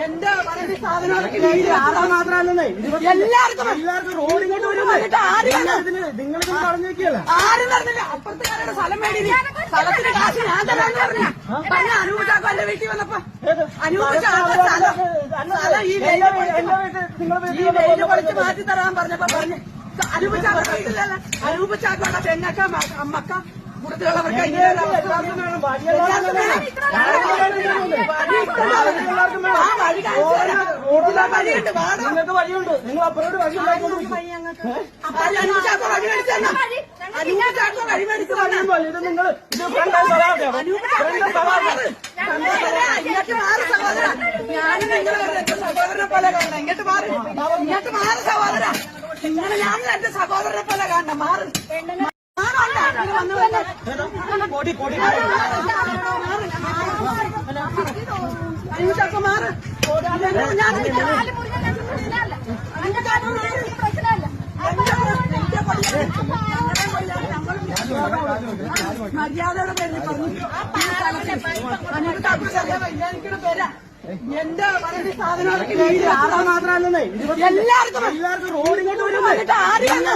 എന്റെ പറയുന്ന സാധനങ്ങളൊക്കെ മാത്രമല്ലേ എല്ലാവർക്കും റോഡിങ്ങോട്ട് നിങ്ങൾ പറഞ്ഞു വെക്കുകയല്ല. ആരും നടന്നില്ല. അപ്പുറത്തുകാരുടെ സ്ഥലം മേടി സ്ഥലത്തിന്റെ കാശ് ഞാൻ തരാന്ന് പറഞ്ഞ അനൂപ് ചാക്കോ എന്റെ വീട്ടിൽ വന്നപ്പോ അനൂപ് ചാക്കോ ഈ വെയില് പൊളിച്ച് മാറ്റി തരാൻ പറഞ്ഞപ്പോ പറഞ്ഞു അനൂപ് ചാക്കോ വീട്ടിലല്ല. അനൂപ് ചാക്കോടെ പെണ്ണക്ക അമ്മക്ക കൂടുതലുള്ളവർക്ക് നിങ്ങൾക്ക് വഴിയുണ്ട്. നിങ്ങൾ അപ്പുറത്തോട് വഴി ഇത് നിങ്ങൾ ഞാനും എന്റെ സഹോദരനെ പോലെ കാണണം. ഇങ്ങോട്ട് മാറി സഹോദര. നിങ്ങളെ ഞാനും എന്റെ സഹോദരനെ പോലെ കാണണം. മാറി മര്യാദയുടെ പേരിൽ പറഞ്ഞു പേരാ. എന്റെ പറയുന്ന സാധനങ്ങളൊക്കെ മാത്രമല്ലേ എല്ലാവർക്കും റോഡിങ്ങോട്ട് വരും. ആരെയാണ്